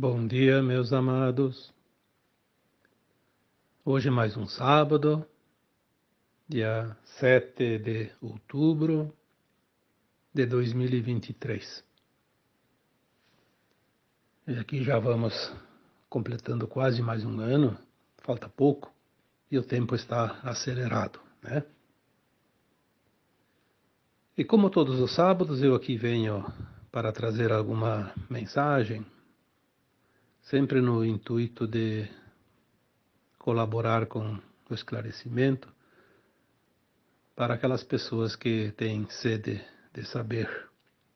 Bom dia, meus amados. Hoje mais um sábado, dia 7 de outubro de 2023. E aqui já vamos completando quase mais um ano, falta pouco, e o tempo está acelerado, né? E como todos os sábados, eu aqui venho para trazer alguma mensagem, sempre no intuito de colaborar com o esclarecimento para aquelas pessoas que têm sede de saber,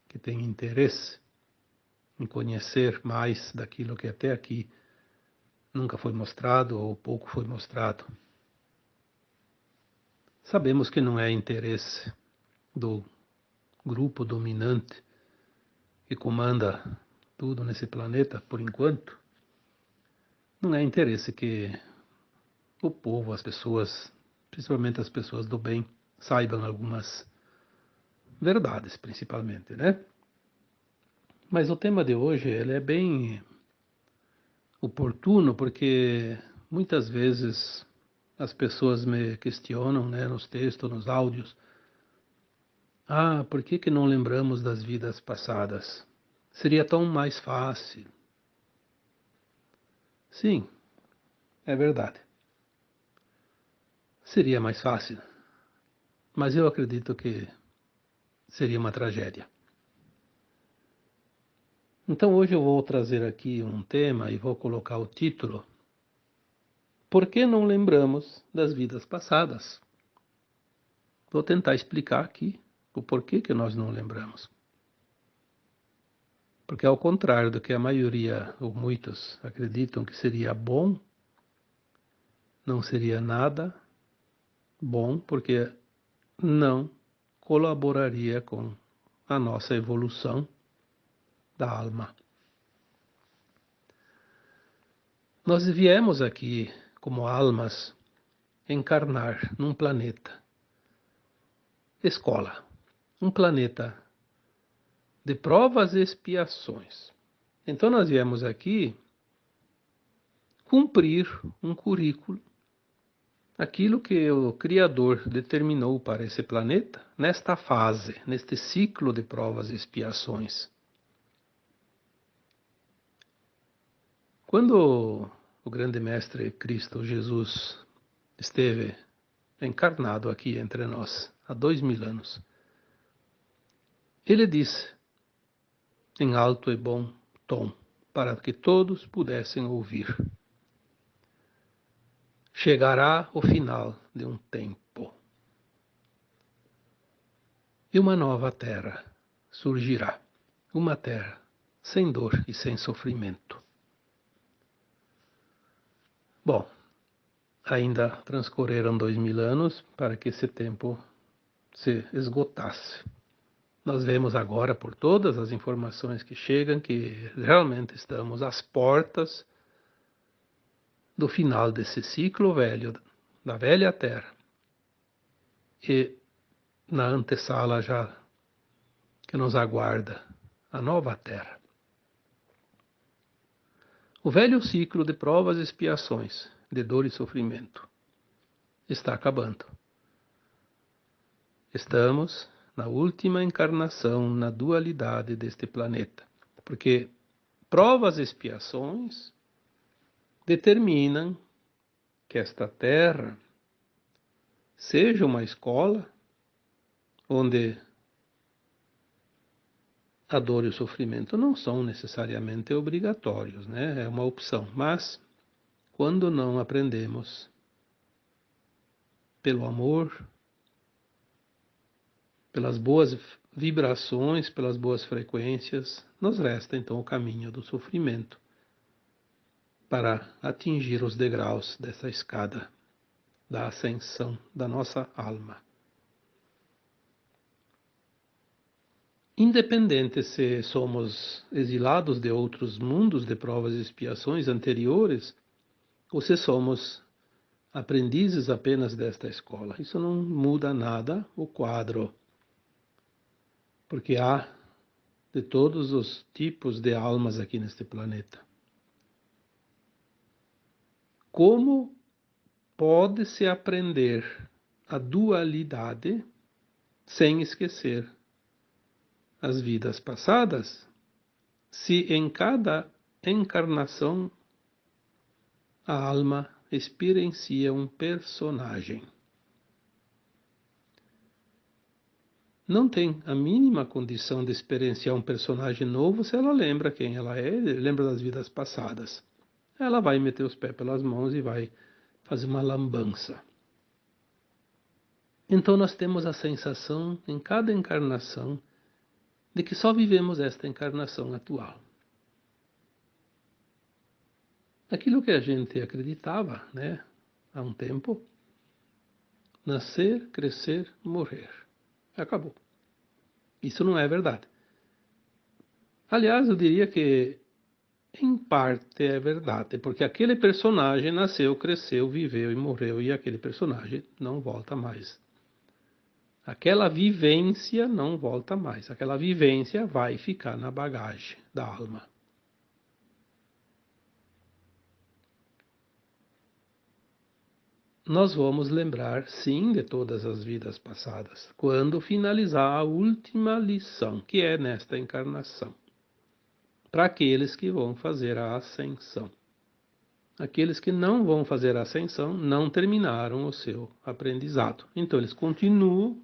que têm interesse em conhecer mais daquilo que até aqui nunca foi mostrado ou pouco foi mostrado. Sabemos que não é interesse do grupo dominante que comanda tudo nesse planeta, por enquanto. Não é interesse que o povo, as pessoas, principalmente as pessoas do bem, saibam algumas verdades, principalmente, né? Mas o tema de hoje ele é bem oportuno porque muitas vezes as pessoas me questionam, né, nos textos, nos áudios, por que não lembramos das vidas passadas? Seria tão mais fácil. Sim, é verdade. Seria mais fácil, mas eu acredito que seria uma tragédia. Então hoje eu vou trazer aqui um tema e vou colocar o título: Por que não lembramos das vidas passadas? Vou tentar explicar aqui o porquê que nós não lembramos. Porque ao contrário do que a maioria ou muitos acreditam que seria bom, não seria nada bom, porque não colaboraria com a nossa evolução da alma. Nós viemos aqui como almas encarnar num planeta escola, um planeta de provas e expiações. Então nós viemos aqui cumprir um currículo, aquilo que o Criador determinou para esse planeta, nesta fase, neste ciclo de provas e expiações. Quando o grande mestre Cristo Jesus esteve encarnado aqui entre nós, há 2000 anos, ele disse, em alto e bom tom, para que todos pudessem ouvir: chegará o final de um tempo, e uma nova terra surgirá, uma terra sem dor e sem sofrimento. Bom, ainda transcorreram 2000 anos para que esse tempo se esgotasse. Nós vemos agora, por todas as informações que chegam, que realmente estamos às portas do final desse ciclo velho, da velha Terra. E na antessala já que nos aguarda a nova Terra. O velho ciclo de provas e expiações, de dor e sofrimento, está acabando. Estamos na última encarnação na dualidade deste planeta, porque provas e expiações determinam que esta Terra seja uma escola onde a dor e o sofrimento não são necessariamente obrigatórios, né? É uma opção, mas quando não aprendemos pelo amor, pelas boas vibrações, pelas boas frequências, nos resta então o caminho do sofrimento para atingir os degraus dessa escada da ascensão da nossa alma. Independente se somos exilados de outros mundos de provas e expiações anteriores, ou se somos aprendizes apenas desta escola. Isso não muda nada o quadro, porque há de todos os tipos de almas aqui neste planeta. como pode-se aprender a dualidade sem esquecer as vidas passadas, se em cada encarnação a alma experiencia um personagem. Não tem a mínima condição de experienciar um personagem novo se ela lembra quem ela é, lembra das vidas passadas. Ela vai meter os pés pelas mãos e vai fazer uma lambança. Então nós temos a sensação, em cada encarnação, de que só vivemos esta encarnação atual. Aquilo que a gente acreditava, né, há um tempo, nascer, crescer, morrer. Acabou. Isso não é verdade. Aliás, eu diria que em parte é verdade, porque aquele personagem nasceu, cresceu, viveu e morreu, e aquele personagem não volta mais. Aquela vivência não volta mais. Aquela vivência vai ficar na bagagem da alma. Nós vamos lembrar, sim, de todas as vidas passadas, quando finalizar a última lição, que é nesta encarnação. Para aqueles que vão fazer a ascensão. Aqueles que não vão fazer a ascensão não terminaram o seu aprendizado. Então, eles continuam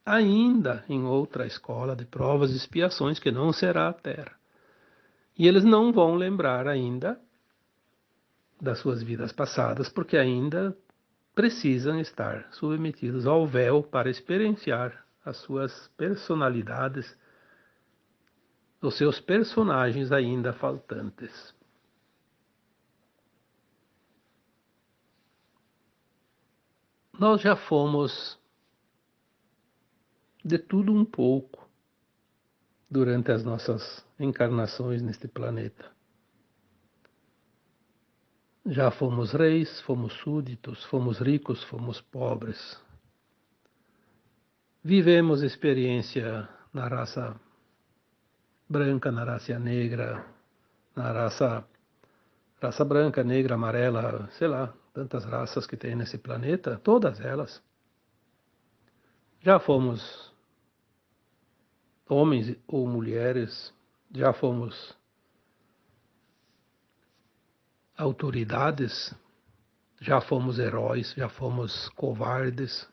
ainda em outra escola de provas e expiações, que não será a Terra. E eles não vão lembrar ainda das suas vidas passadas, porque ainda precisam estar submetidos ao véu para experienciar as suas personalidades, os seus personagens ainda faltantes. Nós já fomos de tudo um pouco durante as nossas encarnações neste planeta. Já fomos reis, fomos súditos, fomos ricos, fomos pobres. Vivemos experiência na raça branca, na raça negra, na raça branca, negra, amarela, sei lá, tantas raças que tem nesse planeta, todas elas. Já fomos homens ou mulheres, já fomos autoridades, já fomos heróis, já fomos covardes.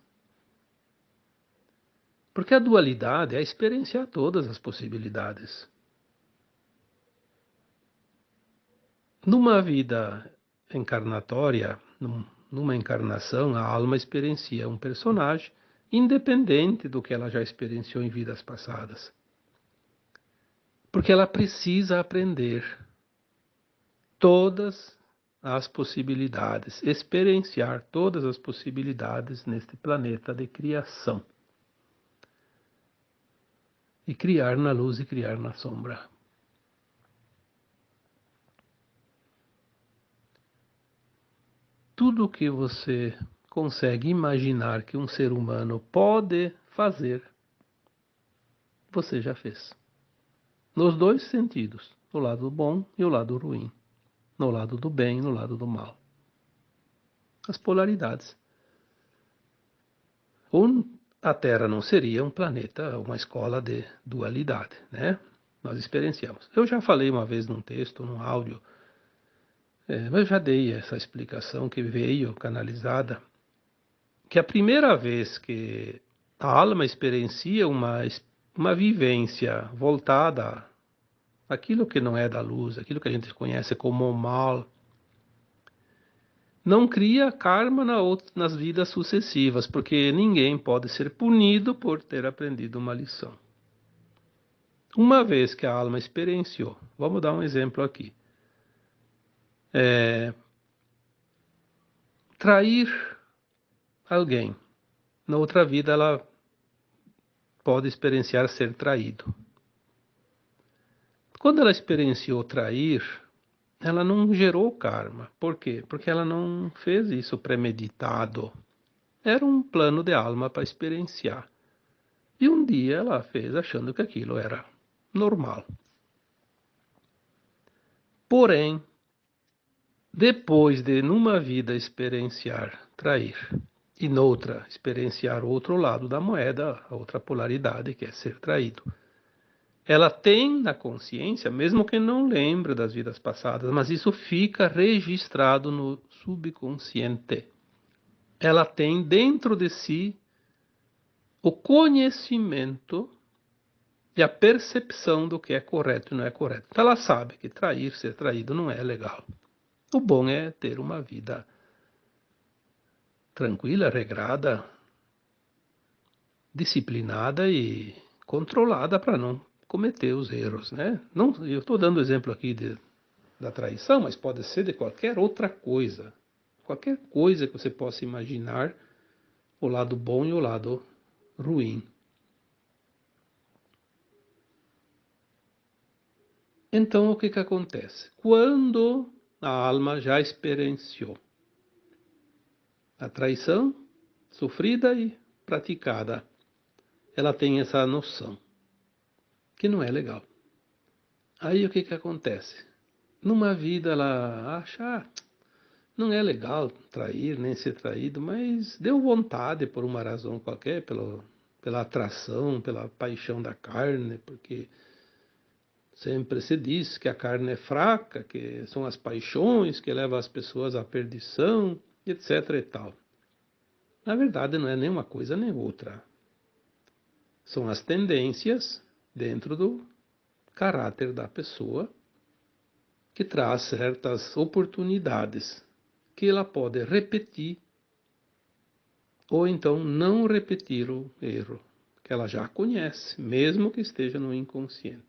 Porque a dualidade é experienciar todas as possibilidades. Numa vida encarnatória, numa encarnação, a alma experiencia um personagem independente do que ela já experienciou em vidas passadas. Porque ela precisa aprender todas as possibilidades, experienciar todas as possibilidades neste planeta de criação. E criar na luz e criar na sombra. Tudo o que você consegue imaginar que um ser humano pode fazer, você já fez. Nos dois sentidos, no lado bom e o lado ruim. No lado do bem e no lado do mal. As polaridades. A Terra não seria um planeta, uma escola de dualidade, né? Nós experienciamos. Eu já falei uma vez num texto, num áudio, mas já dei essa explicação que veio canalizada, que a primeira vez que a alma experiencia uma vivência voltada àquilo que não é da luz, aquilo que a gente conhece como o mal, não cria karma nas vidas sucessivas, porque ninguém pode ser punido por ter aprendido uma lição. Uma vez que a alma experienciou, vamos dar um exemplo aqui. Trair alguém. Na outra vida ela pode experienciar ser traído. Quando ela experienciou trair, ela não gerou karma. Por quê? Porque ela não fez isso premeditado. Era um plano de alma para experienciar. E um dia ela fez achando que aquilo era normal. Porém, Depois de, numa vida, experienciar trair e noutra experienciar o outro lado da moeda, a outra polaridade, que é ser traído, ela tem na consciência, mesmo que não lembre das vidas passadas, mas isso fica registrado no subconsciente. Ela tem dentro de si o conhecimento e a percepção do que é correto e não é correto. Então ela sabe que trair, ser traído não é legal. O bom é ter uma vida tranquila, regrada, disciplinada e controlada para não cometer os erros, né? Não, eu estou dando exemplo aqui da traição, mas pode ser de qualquer outra coisa. Qualquer coisa que você possa imaginar, o lado bom e o lado ruim. Então, o que acontece? Quando a alma já experienciou a traição sofrida e praticada, ela tem essa noção, que não é legal. Aí o que acontece? Numa vida ela acha, não é legal trair, nem ser traído, mas deu vontade por uma razão qualquer, pela atração, pela paixão da carne, porque sempre se diz que a carne é fraca, que são as paixões que levam as pessoas à perdição, etc e tal. Na verdade, não é nem uma coisa nem outra. São as tendências dentro do caráter da pessoa que traz certas oportunidades que ela pode repetir ou então não repetir o erro que ela já conhece, mesmo que esteja no inconsciente.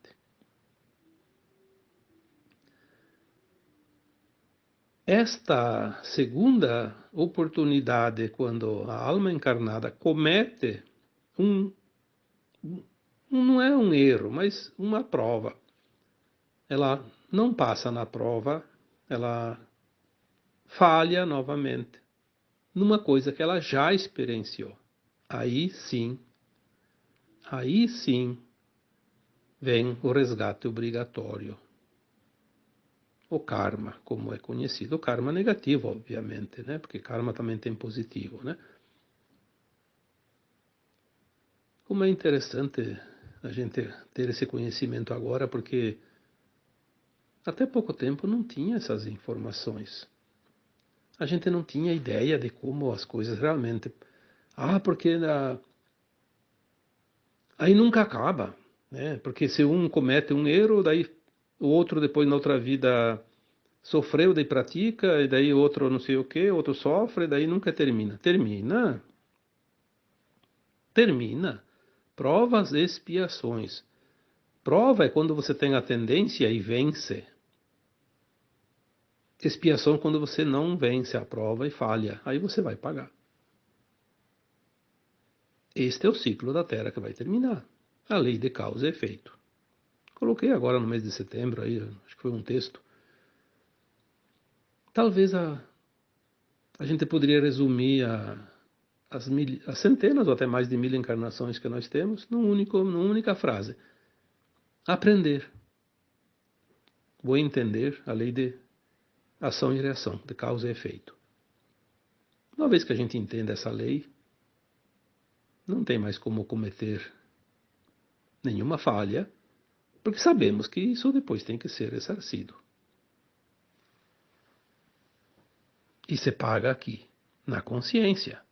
Esta segunda oportunidade, quando a alma encarnada comete não é um erro, mas uma prova. Ela não passa na prova, ela falha novamente numa coisa que ela já experienciou. Aí sim vem o resgate obrigatório. O karma, como é conhecido. O karma negativo, obviamente, né? Porque karma também tem positivo, né? Como é interessante a gente ter esse conhecimento agora, porque até pouco tempo não tinha essas informações. A gente não tinha ideia de como as coisas realmente. Porque aí nunca acaba, né? Porque se um comete um erro, daí o outro depois na outra vida sofreu, daí pratica, e daí outro não sei o que, outro sofre, daí nunca termina. Termina. Provas e expiações. Prova é quando você tem a tendência e vence. Expiação é quando você não vence a prova e falha. Aí você vai pagar. Este é o ciclo da Terra que vai terminar. A lei de causa e efeito. Coloquei agora no mês de setembro, aí, acho que foi um texto. Talvez a gente poderia resumir as centenas ou até mais de 1000 encarnações que nós temos numa única frase. Aprender. Vou entender a lei de ação e reação, de causa e efeito. Uma vez que a gente entenda essa lei, não tem mais como cometer nenhuma falha, porque sabemos que isso depois tem que ser ressarcido. E se paga aqui, na consciência.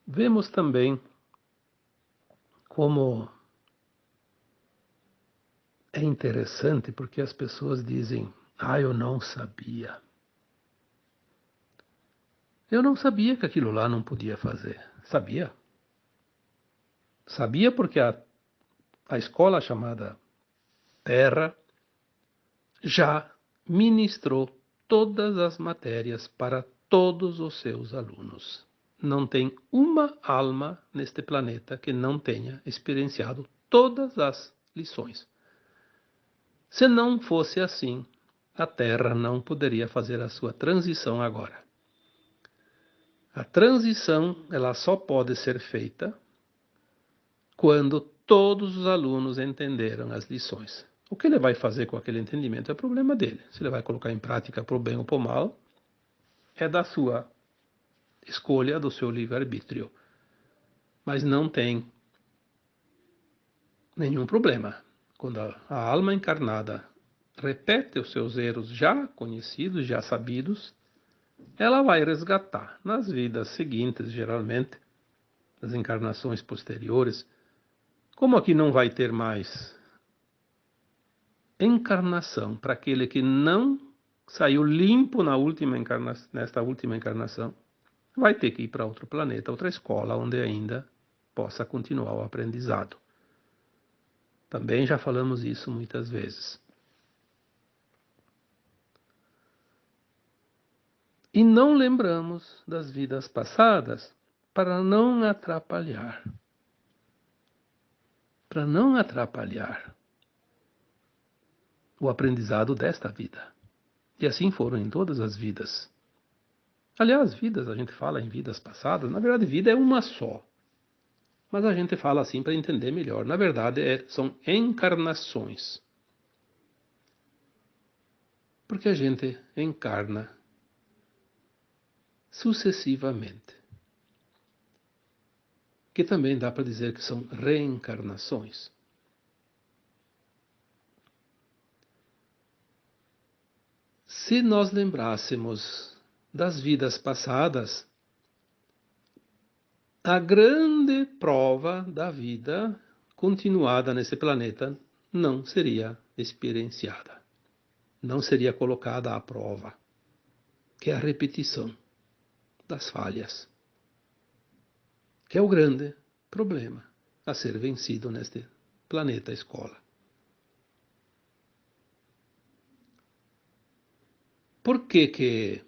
Vemos também como é interessante porque as pessoas dizem: eu não sabia. Eu não sabia que aquilo lá não podia fazer. Sabia? Sabia porque a escola chamada Terra já ministrou todas as matérias para todos os seus alunos. Não tem uma alma neste planeta que não tenha experienciado todas as lições. Se não fosse assim, a Terra não poderia fazer a sua transição agora. A transição ela só pode ser feita quando todos os alunos entenderam as lições. O que ele vai fazer com aquele entendimento é problema dele. Se ele vai colocar em prática para o bem ou para o mal, é da sua escolha, do seu livre-arbítrio. Mas não tem nenhum problema. Quando a alma encarnada repete os seus erros já conhecidos, já sabidos, ela vai resgatar nas vidas seguintes, geralmente, nas encarnações posteriores. Como aqui não vai ter mais encarnação para aquele que não saiu limpo nesta última encarnação, vai ter que ir para outro planeta, outra escola, onde ainda possa continuar o aprendizado. Também já falamos isso muitas vezes. E não lembramos das vidas passadas para não atrapalhar. Para não atrapalhar o aprendizado desta vida. E assim foram em todas as vidas. Aliás, vidas, a gente fala em vidas passadas, na verdade, vida é uma só. Mas a gente fala assim para entender melhor. Na verdade, são encarnações. Porque a gente encarna sucessivamente. Que também dá para dizer que são reencarnações. Se nós lembrássemos das vidas passadas, a grande prova da vida continuada nesse planeta não seria experienciada, não seria colocada à prova, que é a repetição das falhas, que é o grande problema a ser vencido neste planeta escola. Por que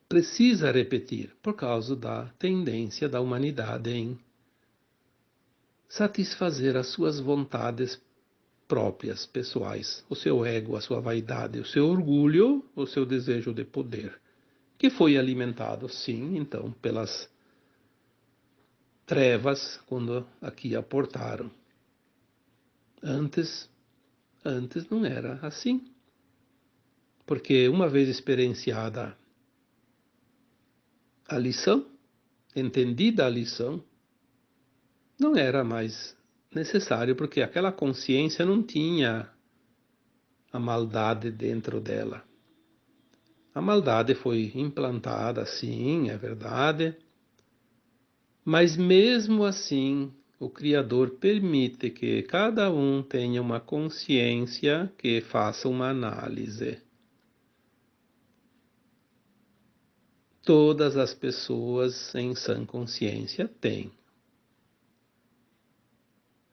precisa repetir? Por causa da tendência da humanidade em satisfazer as suas vontades próprias, pessoais, o seu ego, a sua vaidade, o seu orgulho, o seu desejo de poder, que foi alimentado, sim, então, pelas trevas quando aqui aportaram. Antes não era assim. Porque uma vez experienciada a lição, entendida a lição, não era mais necessário, porque aquela consciência não tinha a maldade dentro dela. A maldade foi implantada, sim, é verdade, mas mesmo assim o Criador permite que cada um tenha uma consciência que faça uma análise. Todas as pessoas em sã consciência têm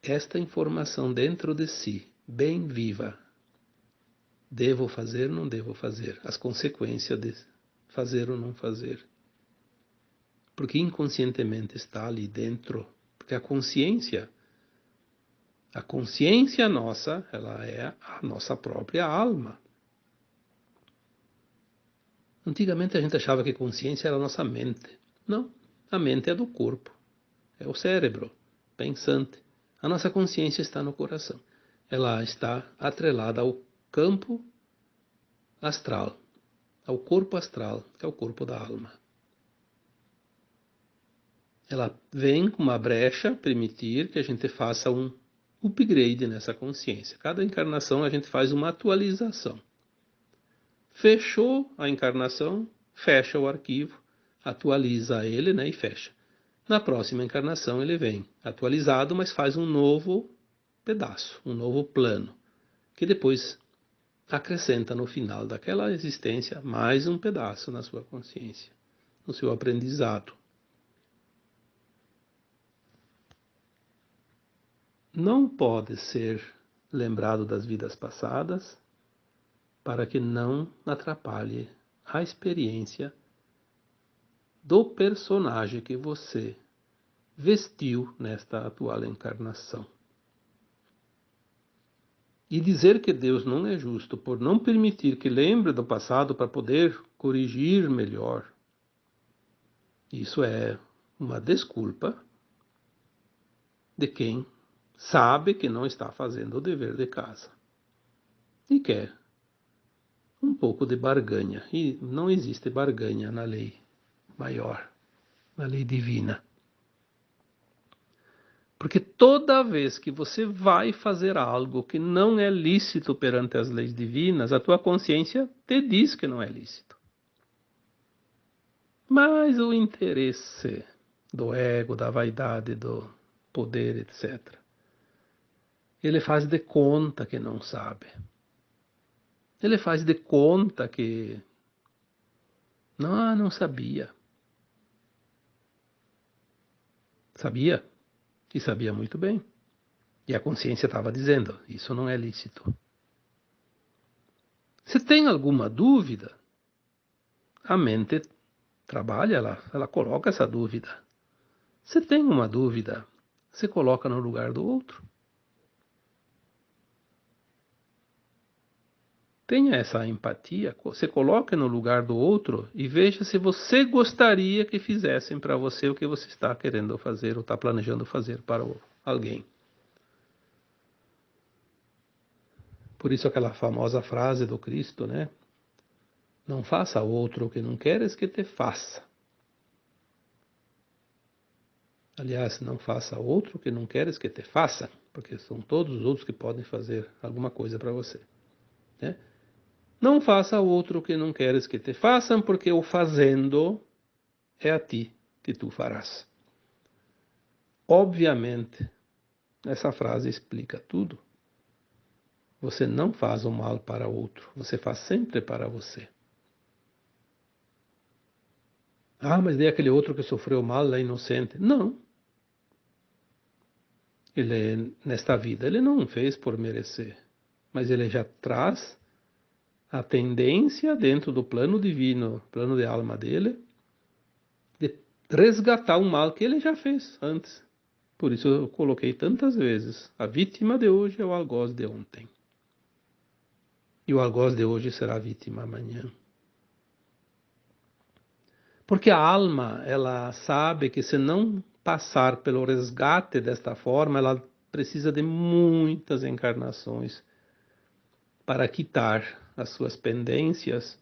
esta informação dentro de si, bem viva. Devo fazer, não devo fazer. As consequências de fazer ou não fazer. Porque inconscientemente está ali dentro. Porque a consciência nossa, ela é a nossa própria alma. Antigamente a gente achava que consciência era a nossa mente. Não, a mente é do corpo. É o cérebro pensante. A nossa consciência está no coração. Ela está atrelada ao campo astral, ao corpo astral, que é o corpo da alma. Ela vem com uma brecha permitir que a gente faça um upgrade nessa consciência. Cada encarnação a gente faz uma atualização. Fechou a encarnação, fecha o arquivo, atualiza ele, né, e fecha. Na próxima encarnação ele vem atualizado, mas faz um novo pedaço, um novo plano, que depois acrescenta no final daquela existência mais um pedaço na sua consciência, no seu aprendizado. Não pode ser lembrado das vidas passadas para que não atrapalhe a experiência do personagem que você vestiu nesta atual encarnação. E dizer que Deus não é justo por não permitir que lembre do passado para poder corrigir melhor, isso é uma desculpa de quem sabe que não está fazendo o dever de casa e quer um pouco de barganha. E não existe barganha na lei maior, na lei divina. Porque toda vez que você vai fazer algo que não é lícito perante as leis divinas, a tua consciência te diz que não é lícito. Mas o interesse do ego, da vaidade, do poder, etc., ele faz de conta que não sabe. Ele faz de conta que não sabia. Sabia, e sabia muito bem. E a consciência estava dizendo, isso não é lícito. Se tem alguma dúvida, a mente trabalha, ela coloca essa dúvida. Se tem uma dúvida, se coloca no lugar do outro. Tenha essa empatia, se coloque no lugar do outro e veja se você gostaria que fizessem para você o que você está querendo fazer ou está planejando fazer para alguém. Por isso aquela famosa frase do Cristo, né? Não faça ao outro o que não queres que te faça. Aliás, não faça ao outro o que não queres que te faça, porque são todos os outros que podem fazer alguma coisa para você, né? Não faça ao outro o que não queres que te façam, porque o fazendo é a ti que tu farás. Obviamente, essa frase explica tudo. Você não faz o mal para outro, você faz sempre para você. Ah, mas daí aquele outro que sofreu mal é inocente. Não. Nesta vida, ele não fez por merecer, mas ele já traz a tendência dentro do plano divino, plano de alma dele, de resgatar o mal que ele já fez antes. Por isso eu coloquei tantas vezes, a vítima de hoje é o algoz de ontem. E o algoz de hoje será a vítima amanhã. Porque a alma, ela sabe que se não passar pelo resgate desta forma, ela precisa de muitas encarnações para quitar as suas pendências,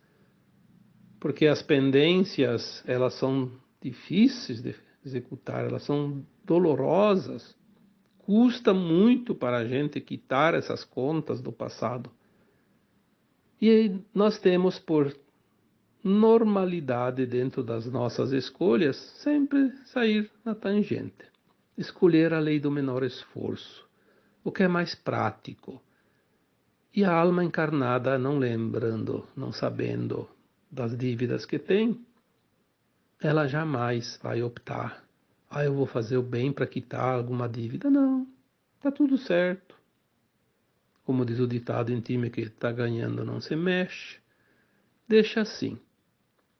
porque as pendências, elas são difíceis de executar, elas são dolorosas. Custa muito para a gente quitar essas contas do passado. E nós temos por normalidade dentro das nossas escolhas sempre sair na tangente. Escolher a lei do menor esforço, o que é mais prático. E a alma encarnada, não lembrando, não sabendo das dívidas que tem, ela jamais vai optar. Eu vou fazer o bem para quitar alguma dívida. Não, está tudo certo. Como diz o ditado em time que está ganhando não se mexe. Deixa assim.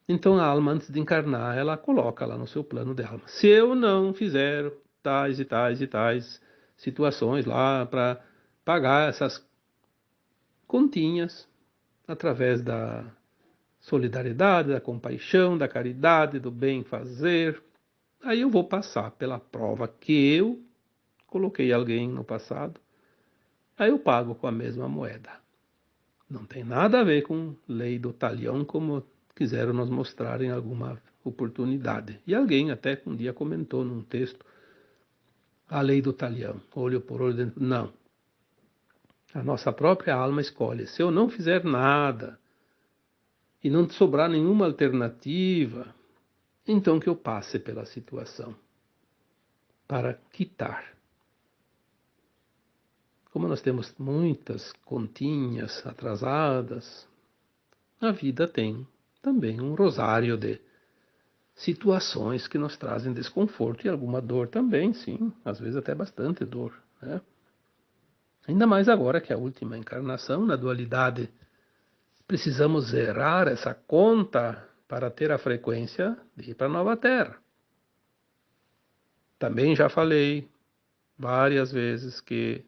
Então a alma, antes de encarnar, ela coloca lá no seu plano de alma. Se eu não fizer tais e tais e tais situações lá para pagar essas continhas através da solidariedade, da compaixão, da caridade, do bem fazer, aí eu vou passar pela prova que eu coloquei alguém no passado, aí eu pago com a mesma moeda. Não tem nada a ver com lei do talião, como quiseram nos mostrar em alguma oportunidade. E alguém até um dia comentou num texto, a lei do talião, olho por olho. Não. A nossa própria alma escolhe. Se eu não fizer nada e não sobrar nenhuma alternativa, então que eu passe pela situação para quitar. Como nós temos muitas continhas atrasadas, a vida tem também um rosário de situações que nos trazem desconforto e alguma dor também, sim, às vezes até bastante dor, né? Ainda mais agora que é a última encarnação na dualidade, precisamos zerar essa conta para ter a frequência de ir para a nova Terra. Também já falei várias vezes que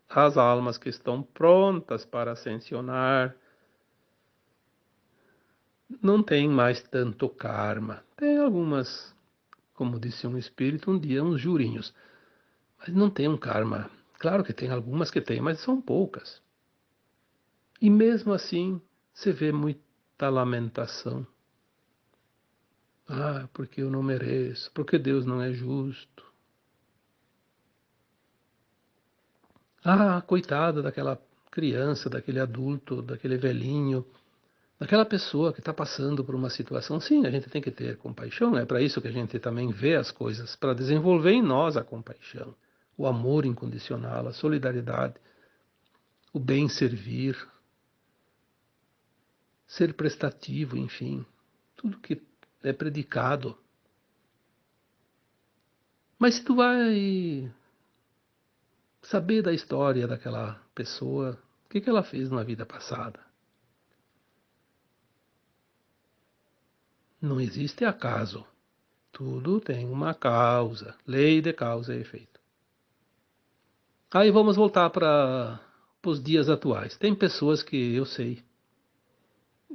as almas que estão prontas para ascensionar não têm mais tanto karma. Tem algumas, como disse um espírito um dia, uns jurinhos. mas não tem um karma. Claro que tem algumas que tem, mas são poucas. E mesmo assim, você vê muita lamentação. Ah, porque eu não mereço, porque Deus não é justo. Ah, coitada daquela criança, daquele adulto, daquele velhinho, daquela pessoa que está passando por uma situação. Sim, a gente tem que ter compaixão, é para isso que a gente também vê as coisas, para desenvolver em nós a compaixão, o amor incondicional, a solidariedade, o bem servir, ser prestativo, enfim, tudo que é predicado. Mas se tu vai saber da história daquela pessoa, o que ela fez na vida passada, não existe acaso. Tudo tem uma causa, lei de causa e efeito. Aí vamos voltar para os dias atuais. Tem pessoas que eu sei,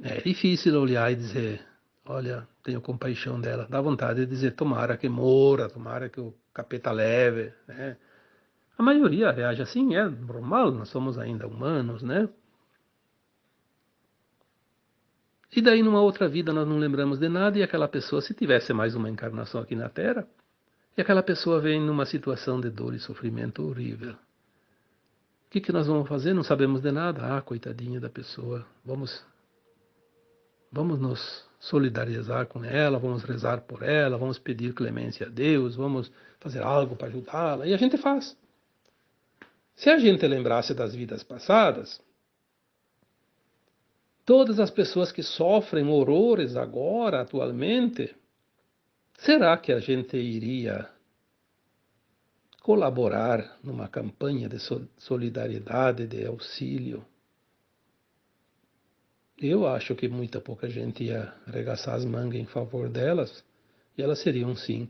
é difícil olhar e dizer, olha, tenho compaixão dela. Dá vontade de dizer, tomara que morra, tomara que o capeta leve, né? A maioria reage assim, é normal, nós somos ainda humanos, né? E daí numa outra vida nós não lembramos de nada e aquela pessoa, se tivesse mais uma encarnação aqui na Terra, e aquela pessoa vem numa situação de dor e sofrimento horrível. O que nós vamos fazer? Não sabemos de nada. Ah, coitadinha da pessoa. Vamos nos solidarizar com ela, vamos rezar por ela, vamos pedir clemência a Deus, vamos fazer algo para ajudá-la. E a gente faz. Se a gente lembrasse das vidas passadas, todas as pessoas que sofrem horrores agora, atualmente, será que a gente iria colaborar numa campanha de solidariedade, de auxílio? Eu acho que muita pouca gente ia arregaçar as mangas em favor delas, e elas seriam, sim,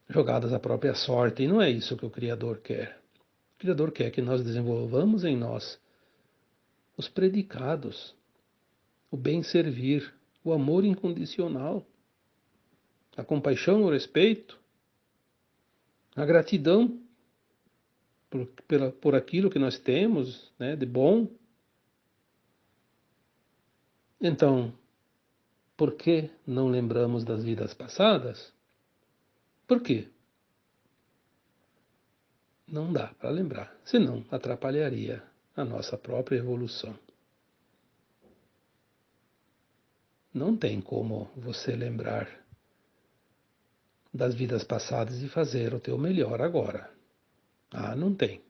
jogadas à própria sorte. E não é isso que o Criador quer. O Criador quer que nós desenvolvamos em nós os predicados, o bem servir, o amor incondicional, a compaixão, o respeito, a gratidão por aquilo que nós temos, né, de bom. Então, por que não lembramos das vidas passadas? Por quê? Não dá para lembrar, senão atrapalharia a nossa própria evolução. Não tem como você lembrar das vidas passadas e fazer o teu melhor agora. Ah, não tem.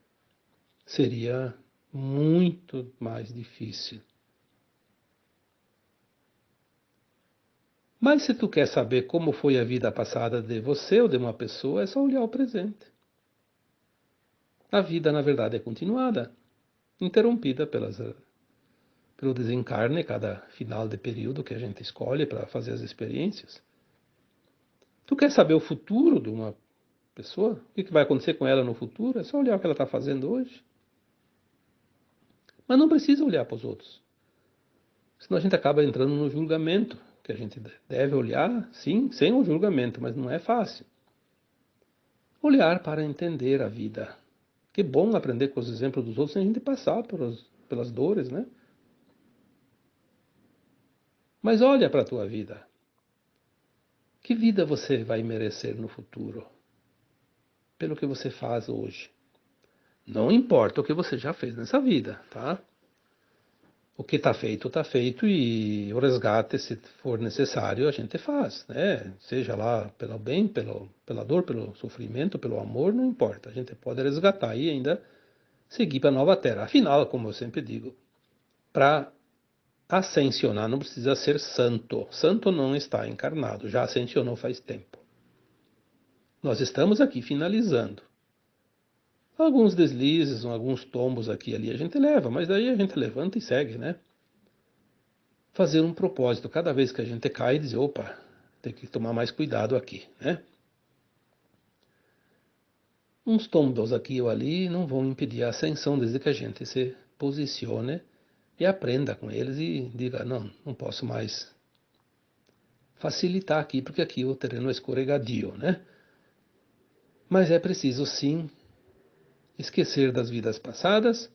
Seria muito mais difícil. Mas se tu quer saber como foi a vida passada de você ou de uma pessoa, é só olhar o presente. A vida, na verdade, é continuada, interrompida pelo desencarne, cada final de período que a gente escolhe para fazer as experiências. Tu quer saber o futuro de uma pessoa? O que vai acontecer com ela no futuro? É só olhar o que ela está fazendo hoje. Mas não precisa olhar para os outros. Senão a gente acaba entrando no julgamento, que a gente deve olhar, sim, sem o julgamento, mas não é fácil. Olhar para entender a vida. Que bom aprender com os exemplos dos outros sem a gente passar pelas dores, né? Mas olha para a tua vida. Que vida você vai merecer no futuro? Pelo que você faz hoje. Não importa o que você já fez nessa vida, tá? O que está feito e o resgate, se for necessário, a gente faz, né? Seja lá pelo bem, pela dor, pelo sofrimento, pelo amor, não importa. A gente pode resgatar e ainda seguir para a nova terra. Afinal, como eu sempre digo, para ascensionar não precisa ser santo. Santo não está encarnado, já ascensionou faz tempo. Nós estamos aqui finalizando. Alguns deslizes, alguns tombos aqui e ali a gente leva, mas daí a gente levanta e segue, né? Fazer um propósito. Cada vez que a gente cai, dizer, opa, tem que tomar mais cuidado aqui, né? Uns tombos aqui ou ali não vão impedir a ascensão, desde que a gente se posicione e aprenda com eles e diga, não, não posso mais facilitar aqui, porque aqui o terreno é escorregadio, né? Mas é preciso sim esquecer das vidas passadas,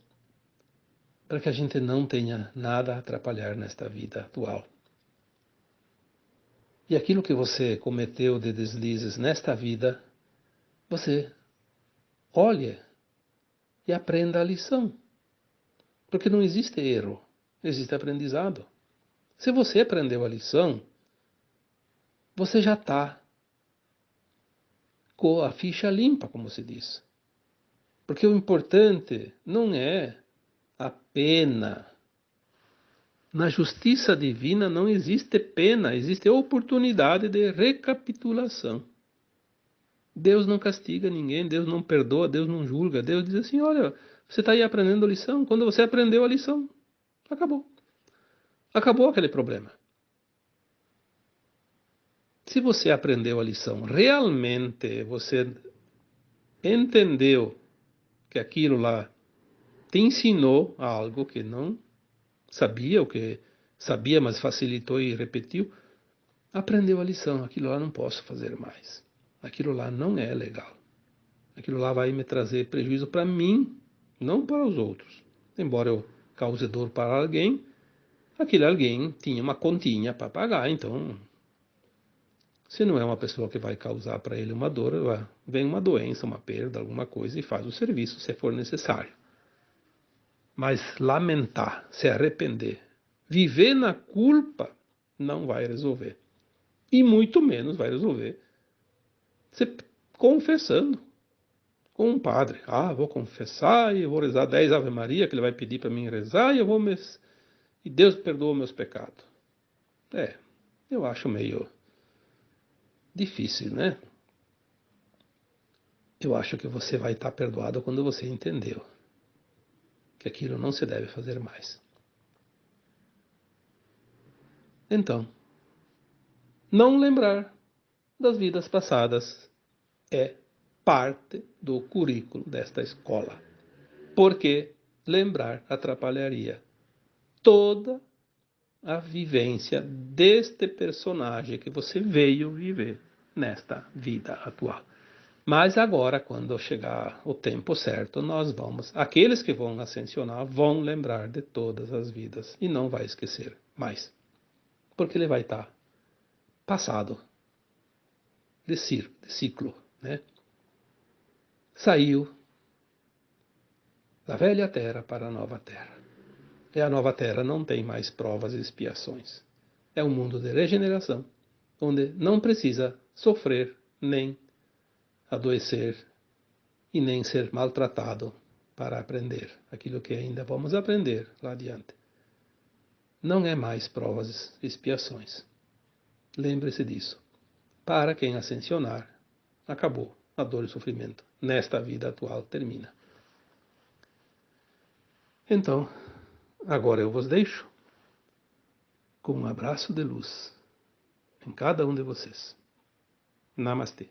para que a gente não tenha nada a atrapalhar nesta vida atual. E aquilo que você cometeu de deslizes nesta vida, você olhe e aprenda a lição. Porque não existe erro, existe aprendizado. Se você aprendeu a lição, você já está com a ficha limpa, como se diz. Porque o importante não é a pena. Na justiça divina não existe pena, existe oportunidade de recapitulação. Deus não castiga ninguém, Deus não perdoa, Deus não julga. Deus diz assim, olha, você está aí aprendendo a lição. Quando você aprendeu a lição, acabou. Acabou aquele problema. Se você aprendeu a lição, realmente você entendeu que aquilo lá te ensinou algo que não sabia, o que sabia, mas facilitou e repetiu, aprendeu a lição. Aquilo lá não posso fazer mais. Aquilo lá não é legal. Aquilo lá vai me trazer prejuízo para mim, não para os outros. Embora eu cause dor para alguém, aquele alguém tinha uma continha para pagar, então, se não é uma pessoa que vai causar para ele uma dor, vem uma doença, uma perda, alguma coisa e faz o serviço se for necessário. Mas lamentar, se arrepender, viver na culpa, não vai resolver. E muito menos vai resolver se confessando com um padre. Vou confessar e vou rezar 10 Ave Maria, que ele vai pedir para mim rezar, e Deus perdoa meus pecados. Eu acho meio difícil, né? Eu acho que você vai estar perdoado quando você entendeu que aquilo não se deve fazer mais. Então, não lembrar das vidas passadas é parte do currículo desta escola. Porque lembrar atrapalharia toda a vivência deste personagem que você veio viver nesta vida atual. Mas agora, quando chegar o tempo certo, aqueles que vão ascensionar vão lembrar de todas as vidas e não vai esquecer mais. Porque ele vai estar passado de ciclo, né? Saiu da velha terra para a nova terra. E a nova terra não tem mais provas e expiações. É um mundo de regeneração, onde não precisa sofrer, nem adoecer e nem ser maltratado para aprender aquilo que ainda vamos aprender lá adiante. Não é mais provas e expiações. Lembre-se disso. Para quem ascensionar, acabou a dor e o sofrimento. Nesta vida atual termina. Então, agora eu vos deixo com um abraço de luz em cada um de vocês. Namastê.